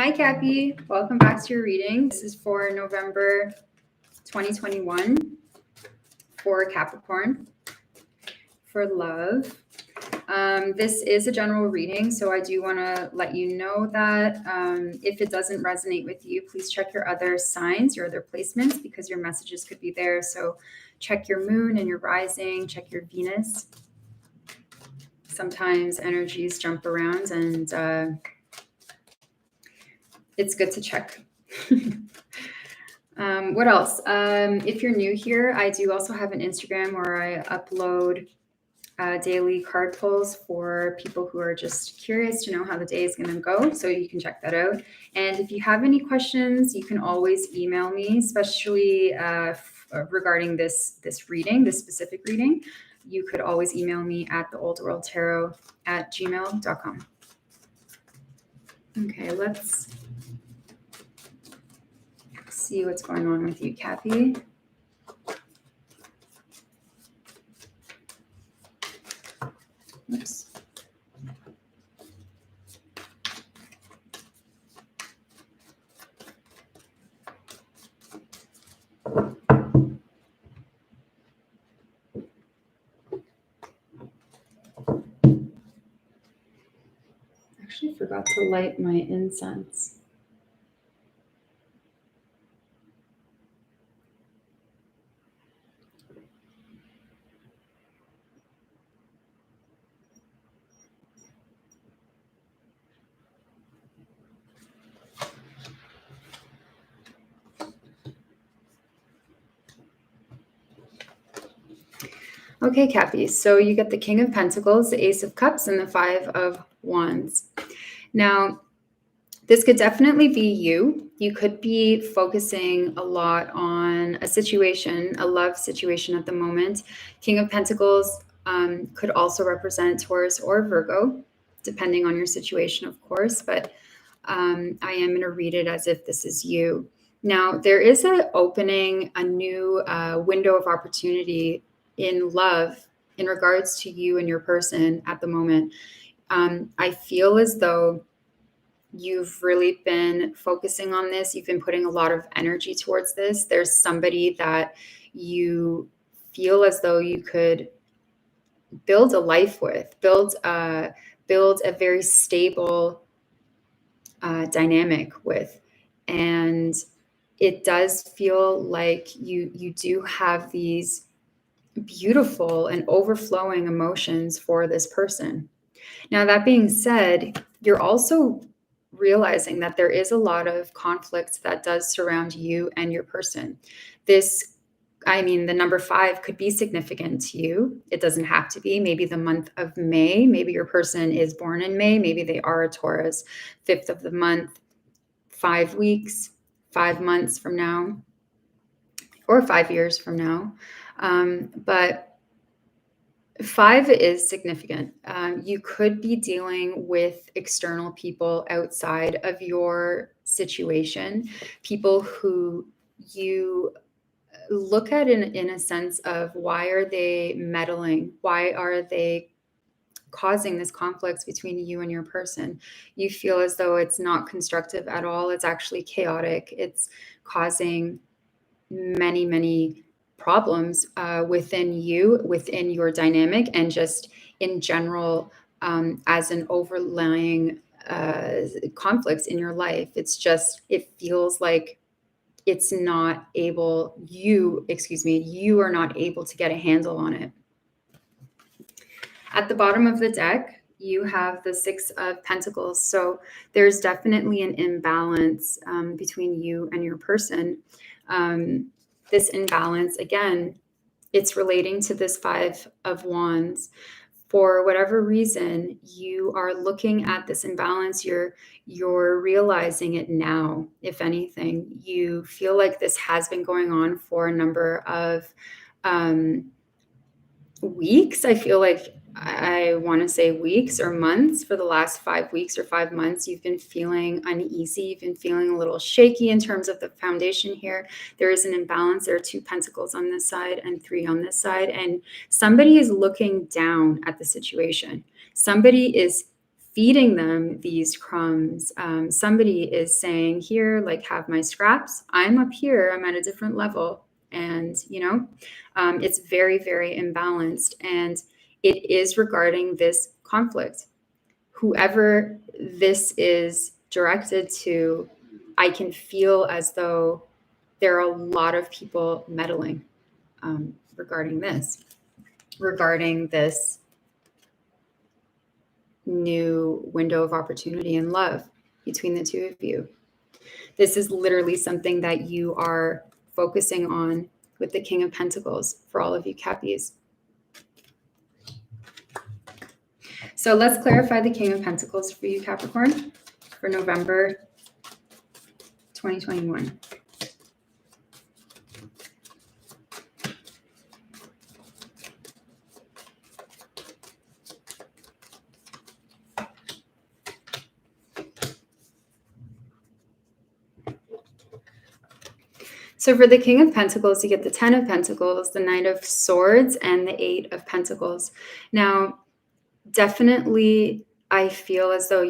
Hi, Cappy. Welcome back to your reading. This is for November 2021 for Capricorn, for love. This is a general reading, so I do want to let you know that if it doesn't resonate with you, please check your other signs, your other placements, because your messages could be there. So check your moon and your rising, check your Venus. Sometimes energies jump around and it's good to check. What else? If you're new here, I do also have an Instagram where I upload daily card pulls for people who are just curious to know how the day is going to go. So you can check that out. And if you have any questions, you can always email me, especially regarding this reading, this specific reading. You could always email me at theoldworldtarot@gmail.com. Okay, let's see what's going on with you, Cappy. Oops. Actually forgot to light my incense. Okay, Cappy, so you get the King of Pentacles, the Ace of Cups, and the Five of Wands. Now, this could definitely be you. You could be focusing a lot on a situation, a love situation at the moment. King of Pentacles could also represent Taurus or Virgo, depending on your situation, of course, but I am going to read it as if this is you. Now, there is an opening, a new window of opportunity in love in regards to you and your person at the moment. I feel as though you've really been focusing on this. You've been putting a lot of energy towards this. There's somebody that you feel as though you could build a life with, build a very stable dynamic with. And it does feel like you do have these beautiful and overflowing emotions for this person. Now, that being said, you're also realizing that there is a lot of conflict that does surround you and your person. The number 5 could be significant to you. It doesn't have to be. Maybe the month of May, maybe your person is born in May, maybe they are a Taurus. 5th of the month, 5 weeks, 5 months from now, or 5 years from now. But 5 is significant. You could be dealing with external people outside of your situation, people who you look at in a sense of, why are they meddling? Why are they causing this conflict between you and your person? You feel as though it's not constructive at all. It's actually chaotic. It's causing many, many problems within you, within your dynamic, and just in general as an overlying conflicts in your life. It feels like it's not able, you are not able to get a handle on it. At the bottom of the deck, you have the 6 of Pentacles. So there's definitely an imbalance between you and your person. This imbalance, again, it's relating to this 5 of Wands. For whatever reason, you are looking at this imbalance. You're realizing it now. If anything, you feel like this has been going on for a number of weeks. I feel like I want to say weeks or months. For the last 5 weeks or 5 months, you've been feeling uneasy. You've been feeling a little shaky in terms of the foundation here. There is an imbalance. There are 2 pentacles on this side and 3 on this side. And somebody is looking down at the situation. Somebody is feeding them these crumbs. Somebody is saying, here, like, have my scraps. I'm up here, I'm at a different level. And, it's very, very imbalanced. And it is regarding this conflict. Whoever this is directed to, I can feel as though there are a lot of people meddling regarding this new window of opportunity and love between the two of you. This is literally something that you are focusing on with the King of Pentacles for all of you Cappies. So let's clarify the King of Pentacles for you, Capricorn, for November 2021. So for the King of Pentacles, you get the 10 of Pentacles, the Knight of Swords, and the 8 of Pentacles. Now, definitely, I feel as though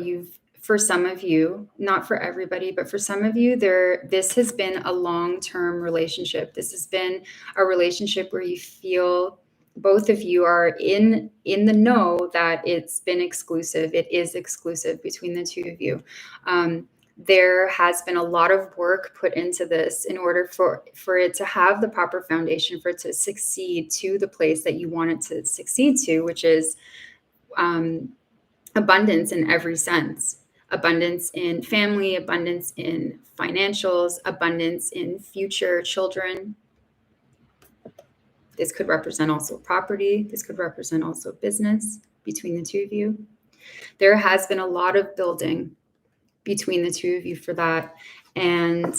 for some of you, not for everybody, but for some of you, this has been a long-term relationship. This has been a relationship where you feel both of you are in the know that it's been exclusive. It is exclusive between the two of you. There has been a lot of work put into this in order for it to have the proper foundation, for it to succeed to the place that you want it to succeed to, which is abundance in every sense. Abundance in family, abundance in financials, abundance in future children. This could represent also property. This could represent also business between the two of you. There has been a lot of building between the two of you for that. And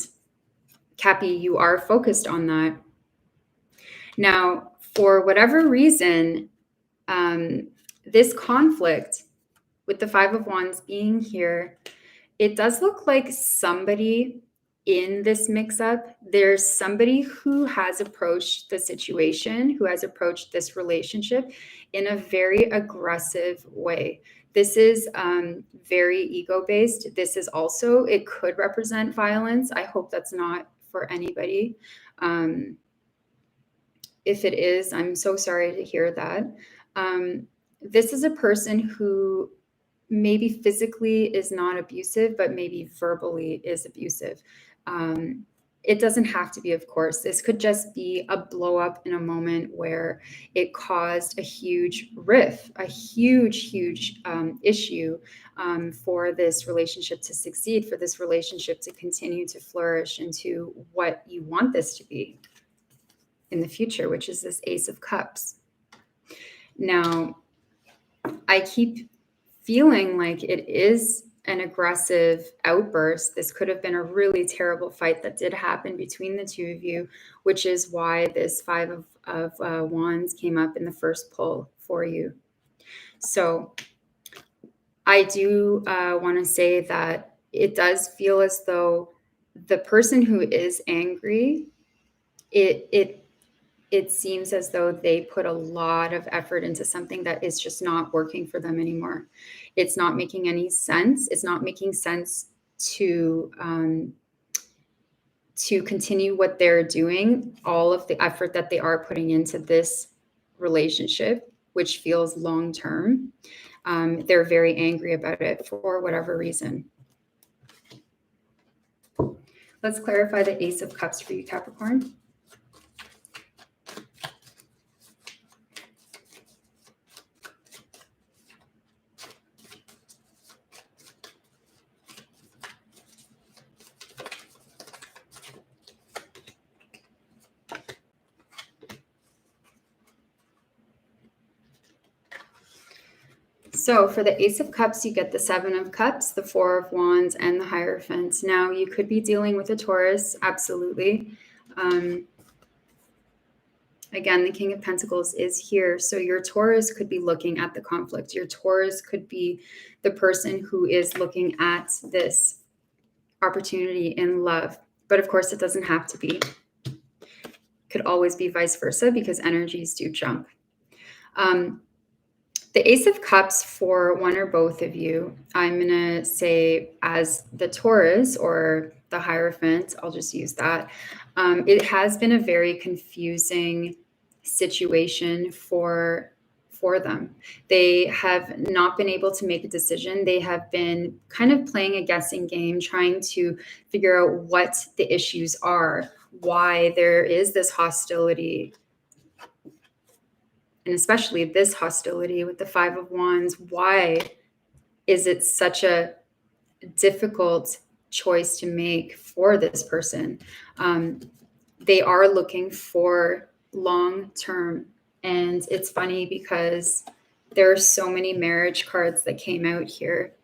Cappy, you are focused on that. Now, for whatever reason, this conflict with the 5 of Wands being here, it does look like somebody in this mix-up, there's somebody who has approached the situation, who has approached this relationship in a very aggressive way. This is very ego-based. This is also, it could represent violence. I hope that's not for anybody. If it is, I'm so sorry to hear that. This is a person who maybe physically is not abusive, but maybe verbally is abusive. It doesn't have to be, of course. This could just be a blow up in a moment where it caused a huge rift, a huge issue for this relationship to succeed, for this relationship to continue to flourish into what you want this to be in the future, which is this Ace of Cups. Now, I keep feeling like it is an aggressive outburst. This could have been a really terrible fight that did happen between the two of you, which is why this 5 of Wands came up in the first pull for you. So I do want to say that it does feel as though the person who is angry, it seems as though they put a lot of effort into something that is just not working for them anymore. It's not making any sense. It's not making sense to continue what they're doing, all of the effort that they are putting into this relationship, which feels long-term. They're very angry about it for whatever reason. Let's clarify the Ace of Cups for you, Capricorn. So for the Ace of Cups, you get the 7 of Cups, the 4 of Wands, and the Hierophant. Now, you could be dealing with a Taurus, absolutely. Again, the King of Pentacles is here. So your Taurus could be looking at the conflict. Your Taurus could be the person who is looking at this opportunity in love. But of course, it doesn't have to be. Could always be vice versa because energies do jump. The Ace of Cups for one or both of you, I'm going to say as the Taurus or the Hierophant, I'll just use that. It has been a very confusing situation for them. They have not been able to make a decision. They have been kind of playing a guessing game, trying to figure out what the issues are, why there is this hostility, and especially this hostility with the Five of Wands. Why is it such a difficult choice to make for this person? They are looking for long term. And it's funny because there are so many marriage cards that came out here.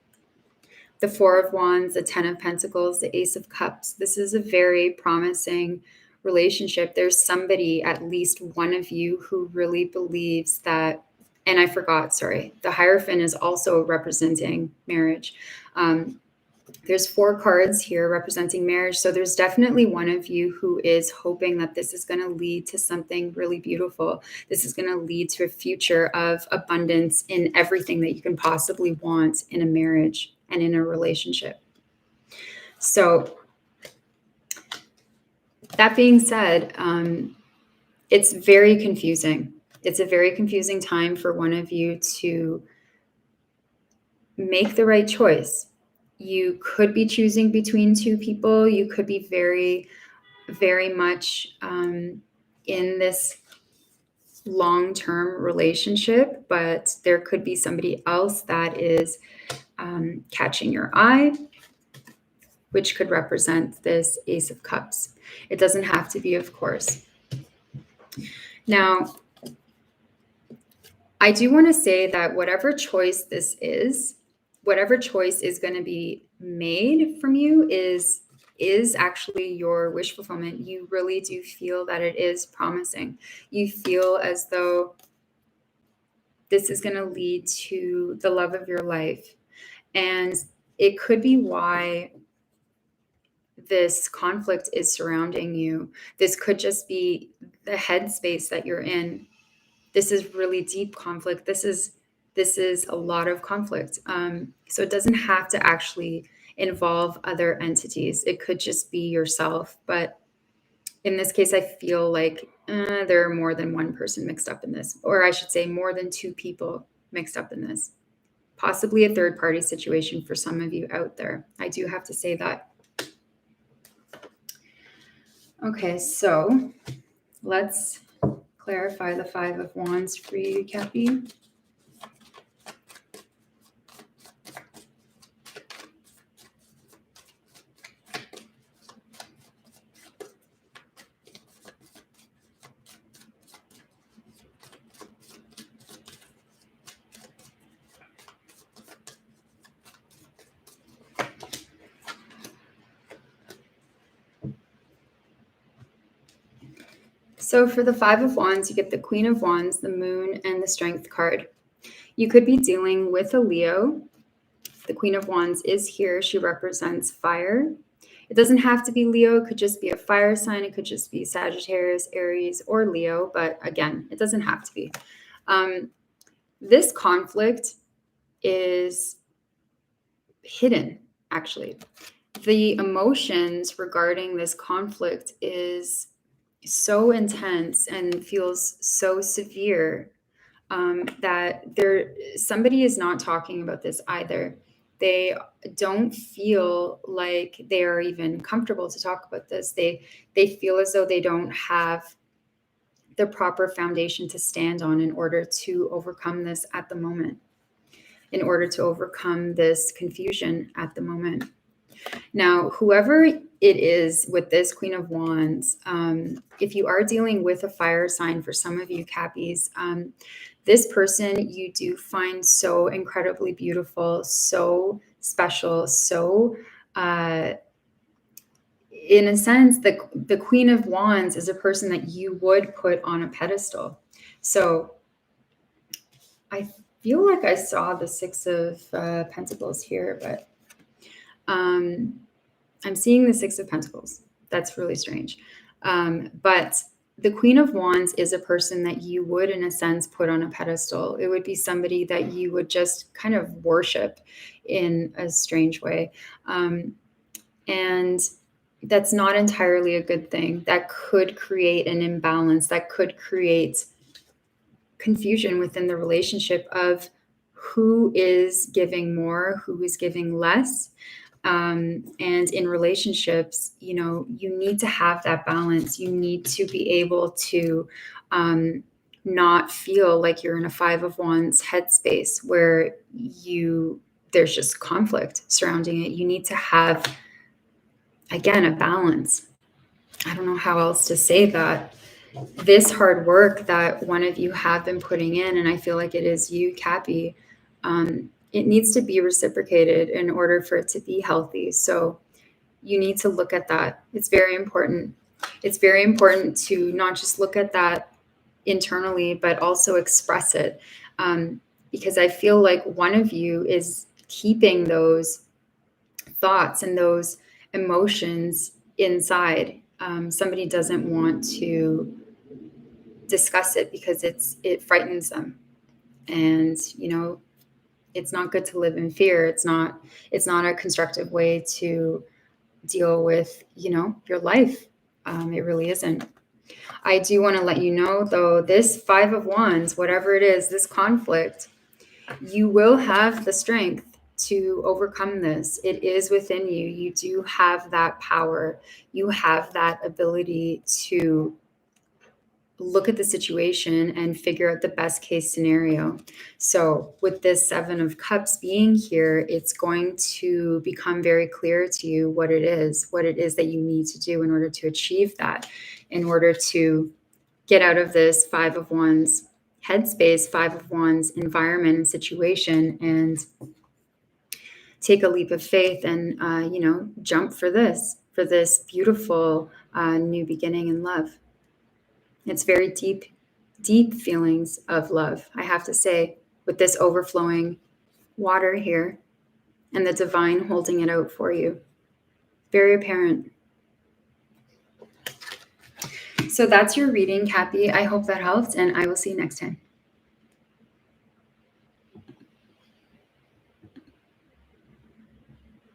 The Four of Wands, the Ten of Pentacles, the Ace of Cups. This is a very promising relationship. There's somebody, at least one of you, who really believes that, and I forgot, sorry, the Hierophant is also representing marriage. There's 4 cards here representing marriage. So there's definitely one of you who is hoping that this is going to lead to something really beautiful. This is going to lead to a future of abundance in everything that you can possibly want in a marriage and in a relationship. So that being said, it's very confusing. It's a very confusing time for one of you to make the right choice. You could be choosing between 2 people. You could be very, very much in this long-term relationship, but there could be somebody else that is catching your eye, which could represent this Ace of Cups. It doesn't have to be, of course. Now, I do want to say that whatever choice this is, whatever choice is going to be made from you is actually your wish fulfillment. You really do feel that it is promising. You feel as though this is going to lead to the love of your life. And it could be why this conflict is surrounding you. This could just be the headspace that you're in. This is really deep conflict. This is a lot of conflict. So it doesn't have to actually involve other entities. It could just be yourself. But in this case, I feel like there are more than one person mixed up in this, or I should say more than 2 people mixed up in this. Possibly a third-party situation for some of you out there. I do have to say that. Okay, so let's clarify the Five of Wands for you, Cappy. So for the Five of Wands, you get the Queen of Wands, the Moon, and the Strength card. You could be dealing with a Leo. The Queen of Wands is here. She represents fire. It doesn't have to be Leo. It could just be a fire sign. It could just be Sagittarius, Aries, or Leo. But again, it doesn't have to be. This conflict is hidden, actually. The emotions regarding this conflict is so intense and feels so severe that somebody is not talking about this either. They don't feel like they are even comfortable to talk about this. They feel as though they don't have the proper foundation to stand on in order to overcome this at the moment, in order to overcome this confusion at the moment. Now, whoever it is with this Queen of Wands, if you are dealing with a fire sign, for some of you Cappies, this person you do find so incredibly beautiful, so special, so in a sense, the Queen of Wands is a person that you would put on a pedestal. So I feel like I saw the Six of Pentacles here, but I'm seeing the Six of Pentacles. That's really strange. But the Queen of Wands is a person that you would, in a sense, put on a pedestal. It would be somebody that you would just kind of worship in a strange way. And that's not entirely a good thing. That could create an imbalance, that could create confusion within the relationship of who is giving more, who is giving less. And in relationships, you need to have that balance. You need to be able to not feel like you're in a Five of Wands headspace where there's just conflict surrounding it. You need to have, again, a balance. I don't know how else to say that. This hard work that one of you have been putting in, and I feel like it is you, Cappy, it needs to be reciprocated in order for it to be healthy. So you need to look at that. It's very important. It's very important to not just look at that internally, but also express it. Because I feel like one of you is keeping those thoughts and those emotions inside. Somebody doesn't want to discuss it because it frightens them. And, it's not good to live in fear. It's not a constructive way to deal with, your life. It really isn't. I do want to let you know, though, this Five of Wands, whatever it is, this conflict, you will have the strength to overcome this. It is within you. You do have that power. You have that ability to look at the situation and figure out the best case scenario. So with this Seven of Cups being here, it's going to become very clear to you what it is that you need to do in order to achieve that, in order to get out of this Five of Wands headspace, Five of Wands environment and situation, and take a leap of faith and, jump for this beautiful new beginning in love. It's very deep, deep feelings of love, I have to say, with this overflowing water here and the divine holding it out for you. Very apparent. So that's your reading, Cappy. I hope that helped, and I will see you next time.